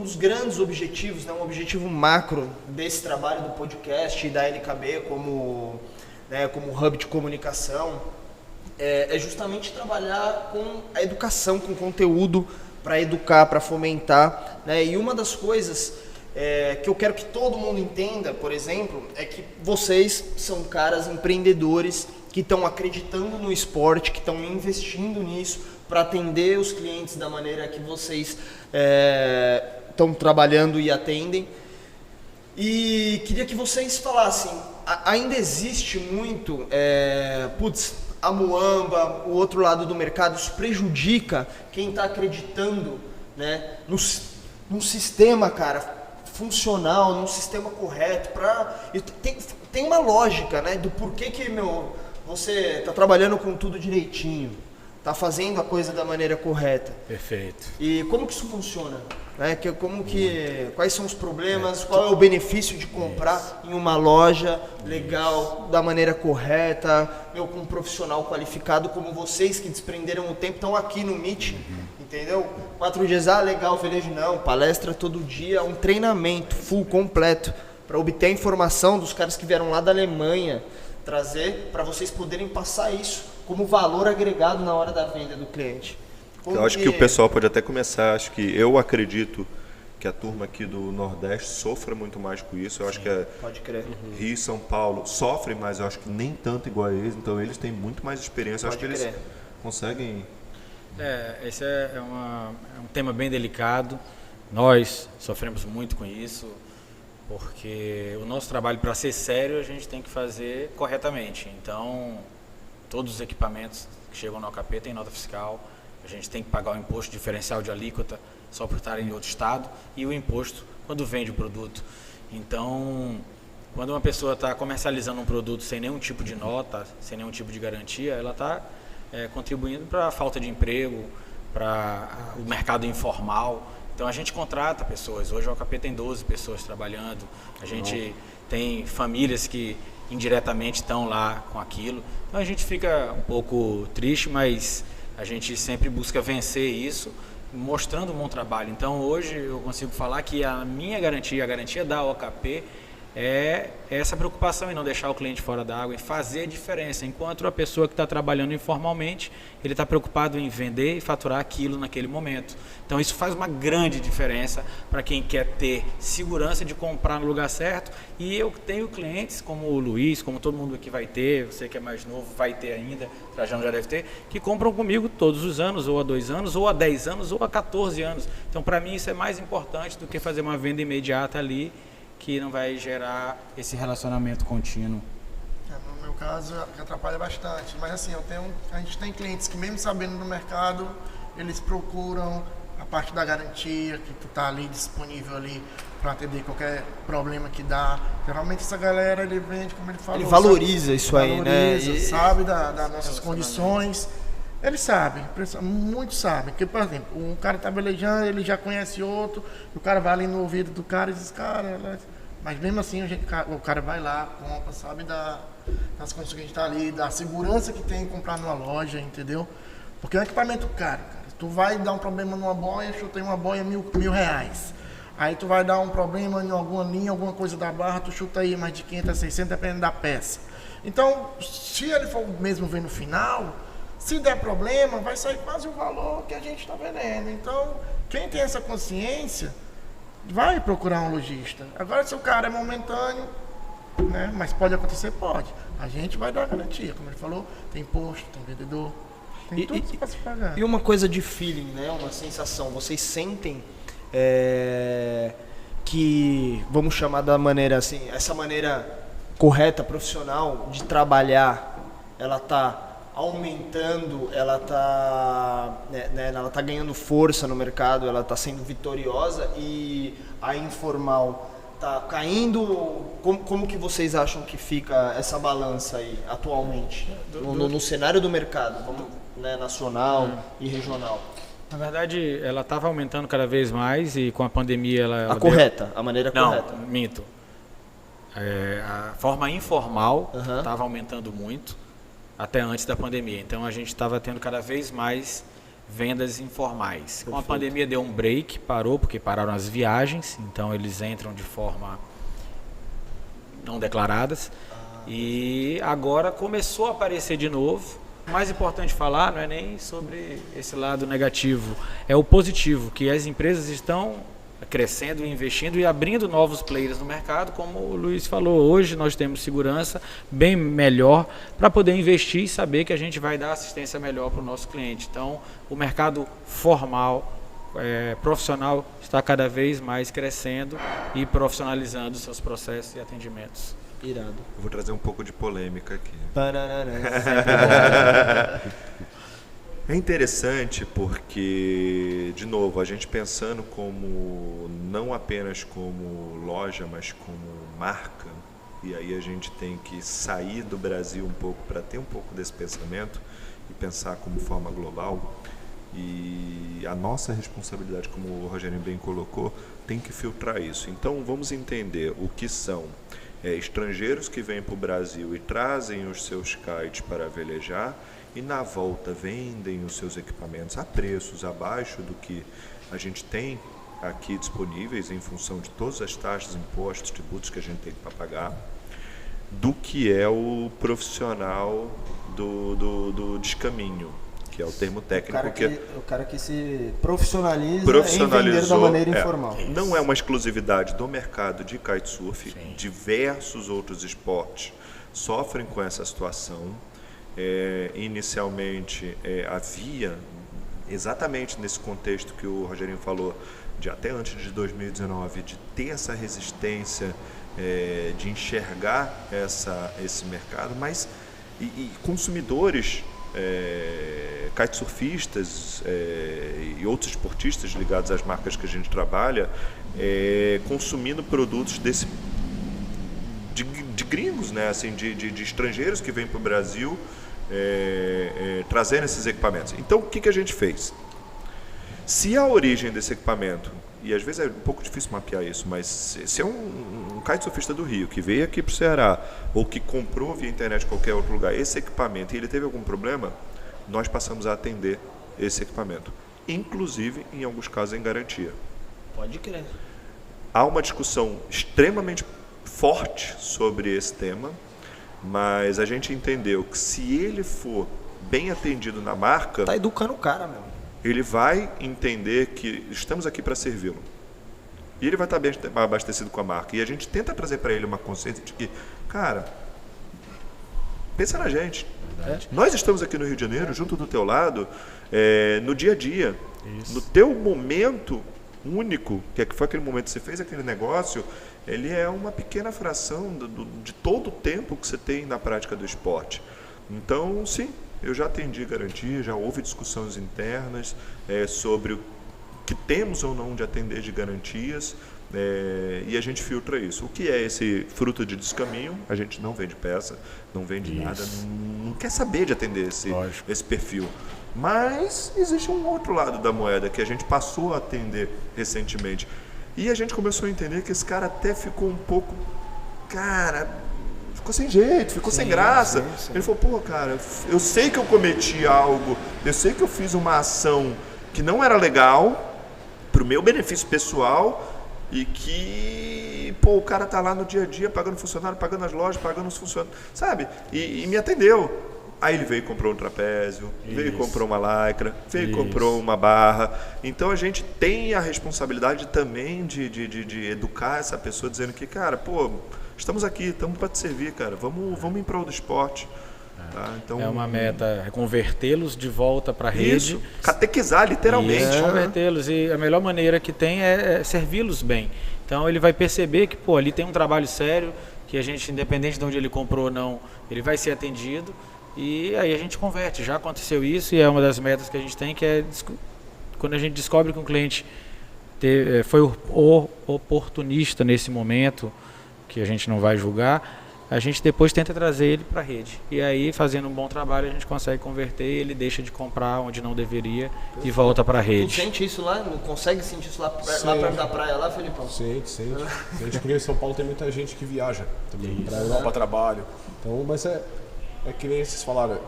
dos grandes objetivos, né, um objetivo macro desse trabalho do podcast e da LKB como hub de comunicação, é justamente trabalhar com a educação, com conteúdo para educar, para fomentar, né? E uma das coisas que eu quero que todo mundo entenda, por exemplo, é que vocês são caras empreendedores que estão acreditando no esporte, que estão investindo nisso para atender os clientes da maneira que vocês estão trabalhando e atendem. E queria que vocês falassem, ainda existe muito, a muamba, o outro lado do mercado, isso prejudica quem está acreditando, né, num sistema, cara, funcional, num sistema correto. Tem uma lógica, né, do porquê que você está trabalhando com tudo direitinho, está fazendo a coisa da maneira correta. Perfeito. E como que isso funciona? Né? Quais são os problemas, qual é o benefício de comprar em uma loja legal, da maneira correta, com um profissional qualificado como vocês que desprenderam o tempo, estão aqui no Meet, entendeu? 4 dias, legal, feliz, não, palestra todo dia, um treinamento full, completo, para obter a informação dos caras que vieram lá da Alemanha, trazer para vocês poderem passar isso como valor agregado na hora da venda do cliente. Eu acho que o pessoal pode até começar, eu acredito que a turma aqui do Nordeste sofre muito mais com isso. Eu acho que pode crer. Rio e São Paulo sofrem, mas eu acho que nem tanto igual a eles, então eles têm muito mais experiência. Eu acho que eles conseguem... Esse é um tema bem delicado. Nós sofremos muito com isso, porque o nosso trabalho, para ser sério, a gente tem que fazer corretamente. Então, todos os equipamentos que chegam no OKP têm nota fiscal. A gente tem que pagar o imposto diferencial de alíquota só por estar em outro estado e o imposto quando vende o produto. Então, quando uma pessoa está comercializando um produto sem nenhum tipo de nota, sem nenhum tipo de garantia, ela está contribuindo para a falta de emprego, para o mercado informal. Então, a gente contrata pessoas. Hoje o OKP tem 12 pessoas trabalhando. A gente tem famílias que indiretamente estão lá com aquilo. Então, a gente fica um pouco triste, mas a gente sempre busca vencer isso, mostrando um bom trabalho. Então, hoje eu consigo falar que a minha garantia, a garantia da OKP, é essa preocupação em não deixar o cliente fora da água, em fazer a diferença. Enquanto a pessoa que está trabalhando informalmente, ele está preocupado em vender e faturar aquilo naquele momento. Então, isso faz uma grande diferença para quem quer ter segurança de comprar no lugar certo. E eu tenho clientes como o Luiz, como todo mundo aqui vai ter, você que é mais novo vai ter ainda, Trajano já deve ter, que compram comigo todos os anos, ou há 2 anos, ou há 10 anos, ou há 14 anos. Então, para mim, isso é mais importante do que fazer uma venda imediata ali, que não vai gerar esse relacionamento contínuo. No meu caso, atrapalha bastante. Mas assim, a gente tem clientes que mesmo sabendo do mercado, eles procuram a parte da garantia, que tu tá ali disponível ali para atender qualquer problema que dá. Geralmente essa galera, ele vende, como ele falou. Ele valoriza isso aí, né? Sabe das nossas condições. Eles sabem, muitos sabem. Porque, por exemplo, um cara tá velejando, ele já conhece outro, o cara vai ali no ouvido do cara e diz, cara... Mas mesmo assim, o cara vai lá, compra, sabe das condições que a gente tá ali, da segurança que tem em comprar numa loja, entendeu? Porque é um equipamento caro, cara. Tu vai dar um problema numa boia, chutei uma boia R$1.000. Aí tu vai dar um problema em alguma linha, alguma coisa da barra, tu chuta aí mais de 500 a 600, dependendo da peça. Então, se ele for mesmo ver no final, se der problema, vai sair quase o valor que a gente está vendendo. Então, quem tem essa consciência, vai procurar um lojista. Agora, se o cara é momentâneo, né, mas pode acontecer, pode. A gente vai dar a garantia, como ele falou, tem imposto, tem vendedor, tem tudo para se pagar. E uma coisa de feeling, né, uma sensação, vocês sentem que, vamos chamar da maneira assim, essa maneira correta, profissional de trabalhar, ela está aumentando, ela tá ganhando força no mercado, ela está sendo vitoriosa, e a informal tá caindo? Como que vocês acham que fica essa balança aí atualmente no cenário do mercado, né, nacional e regional? Na verdade, ela estava aumentando cada vez mais, e com a pandemia ela a maneira correta. Não, minto. A forma informal estava aumentando muito até antes da pandemia. Então a gente estava tendo cada vez mais vendas informais. Com a pandemia deu um break, parou porque pararam as viagens, então eles entram de forma não declaradas. E agora começou a aparecer de novo. O mais importante falar não é nem sobre esse lado negativo, é o positivo, que as empresas estão crescendo, investindo e abrindo novos players no mercado, como o Luiz falou. Hoje nós temos segurança bem melhor para poder investir e saber que a gente vai dar assistência melhor para o nosso cliente. Então, o mercado formal, profissional, está cada vez mais crescendo e profissionalizando seus processos e atendimentos. Irado. Eu vou trazer um pouco de polêmica aqui. É interessante porque, de novo, a gente pensando como não apenas como loja, mas como marca, e aí a gente tem que sair do Brasil um pouco para ter um pouco desse pensamento e pensar como forma global. E a nossa responsabilidade, como o Rogério bem colocou, tem que filtrar isso. Então vamos entender o que são estrangeiros que vêm para o Brasil e trazem os seus kites para velejar e na volta vendem os seus equipamentos a preços abaixo do que a gente tem aqui disponíveis em função de todas as taxas, impostos, tributos que a gente tem para pagar, do que é o profissional do descaminho, que é o termo técnico. O cara que se profissionaliza em vender da maneira informal. Não é uma exclusividade do mercado de kitesurf. Sim. Diversos outros esportes sofrem com essa situação. Inicialmente havia, exatamente nesse contexto que o Rogerinho falou, de até antes de 2019, de ter essa resistência, de enxergar esse mercado, mas e consumidores, kitesurfistas e outros esportistas ligados às marcas que a gente trabalha, consumindo produtos de gringos, né? Assim, de estrangeiros que vêm para o Brasil trazendo esses equipamentos. Então, o que a gente fez? Se a origem desse equipamento, e às vezes é um pouco difícil mapear isso, mas se é um kitesurfista do Rio que veio aqui para o Ceará ou que comprou via internet em qualquer outro lugar esse equipamento e ele teve algum problema, nós passamos a atender esse equipamento, inclusive em alguns casos em garantia. Pode crer. Há uma discussão extremamente forte sobre esse tema, mas a gente entendeu que se ele for bem atendido na marca, tá educando o cara, meu. Ele vai entender que estamos aqui para servi-lo. E ele vai estar bem abastecido com a marca. E a gente tenta trazer para ele uma consciência de que, cara, pensa na gente. Nós estamos aqui no Rio de Janeiro, junto do teu lado, no dia a dia. Isso. No teu momento único, que foi aquele momento que você fez aquele negócio, ele é uma pequena fração de todo o tempo que você tem na prática do esporte. Então, sim, eu já atendi garantia, já houve discussões internas sobre o que temos ou não de atender de garantias, e a gente filtra isso. O que é esse fruto de descaminho? A gente não vende peça, não vende nada, não quer saber de atender esse perfil. Mas existe um outro lado da moeda que a gente passou a atender recentemente. E a gente começou a entender que esse cara até ficou um pouco... ficou sem jeito, ficou sem graça. Sim. Ele falou, pô, cara, eu sei que eu cometi algo, eu sei que eu fiz uma ação que não era legal, pro meu benefício pessoal, e que, pô, o cara tá lá no dia a dia pagando funcionário, pagando as lojas, pagando os funcionários, sabe? E me atendeu. Aí ele veio e comprou um trapézio, veio e comprou uma lycra, veio e comprou uma barra. Então a gente tem a responsabilidade também de educar essa pessoa, dizendo que, cara, pô, estamos aqui, estamos para te servir, cara. Vamos em prol do esporte. Tá? Então, é uma meta, convertê-los de volta para a rede. Catequizar, literalmente. Convertê-los. E a melhor maneira que tem é servi-los bem. Então ele vai perceber que, pô, ali tem um trabalho sério, que a gente, independente de onde ele comprou ou não, ele vai ser atendido. E aí a gente converte. Já aconteceu isso e é uma das metas que a gente tem, que é quando a gente descobre que um cliente foi oportunista nesse momento, que a gente não vai julgar, a gente depois tenta trazer ele para a rede. E aí, fazendo um bom trabalho, a gente consegue converter e ele deixa de comprar onde não deveria e volta para a rede. Tu sente isso lá? Não consegue sentir isso lá perto da praia, lá, Felipão? Sente. Porque em São Paulo tem muita gente que viaja também para Europa, trabalho. Então, mas é que nem vocês falaram,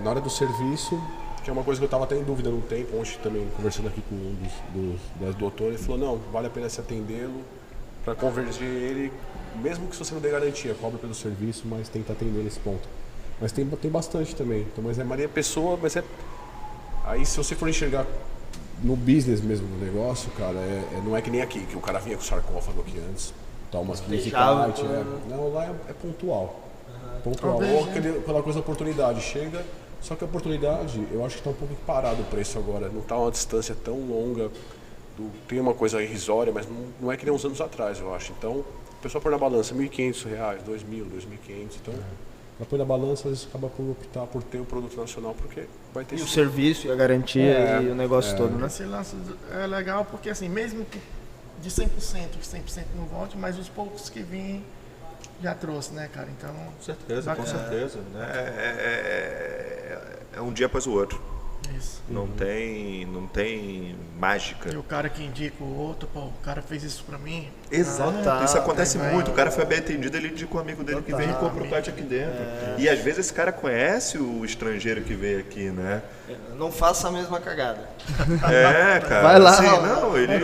na hora do serviço, que é uma coisa que eu estava até em dúvida no tempo, ontem também conversando aqui com um das doutores, ele falou, não, vale a pena se atendê-lo para convergir ele, mesmo que se você não dê garantia, cobra pelo serviço, mas tenta atender nesse ponto. Mas tem bastante também, então, mas é Maria Pessoa, mas é... Aí se você for enxergar no business mesmo do negócio, cara, não é que nem aqui, que o cara vinha com sarcófago aqui antes, tá umas publicidades, não, lá é pontual. Pontual, ou aquela coisa da oportunidade, chega, só que a oportunidade, eu acho que está um pouco parado o preço agora, não está uma distância tão longa, tem uma coisa irrisória, mas não é que nem uns anos atrás, eu acho. Então, o pessoal põe na balança R$1.500, R$2.000, R$2.500, então... Ela põe na balança, às vezes acaba por optar por ter o produto nacional, porque vai ter... E o serviço, e a garantia, e o negócio todo, né? Esse lance é legal porque, assim, mesmo que de 100% não volte, mas os poucos que vêm já trouxe, né, cara? Então... Com certeza, bacana. com certeza. É um dia após o outro. Isso. Não tem mágica. E o cara que indica o outro, pô, o cara fez isso pra mim. Exato, isso acontece vai, muito. O cara foi bem atendido, ele indica um amigo dele que vem e compra o kart aqui dentro. E às vezes esse cara conhece o estrangeiro que veio aqui, né? Não faça a mesma cagada. Cara. Vai lá, assim, ó. não, ele...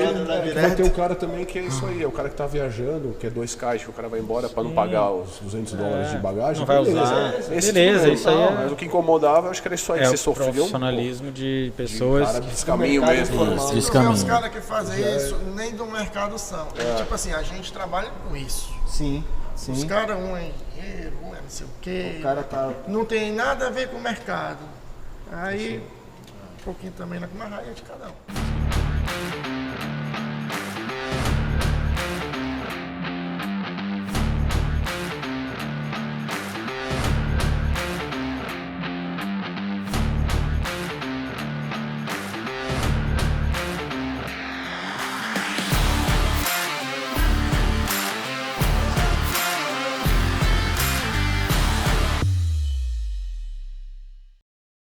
Vai ter o cara também que é isso aí, é o cara que tá viajando, que é 2 caixas, que o cara vai embora para não pagar os $200 de bagagem. Não vai beleza. usar. Esse Beleza, tipo, isso aí não, é... Mas o que incomodava, eu acho que era isso aí, que É você o sofria profissionalismo de pessoas... cara desse caminho mesmo. informal. Isso, Não é os caminho. caras que fazem isso, nem do mercado são. Tipo assim, a gente trabalha com isso. Sim, Os caras, um é engenheiro, um é não sei o quê. O cara tá... Não tem nada a ver com o mercado. Aí, um pouquinho também na raia de cada um.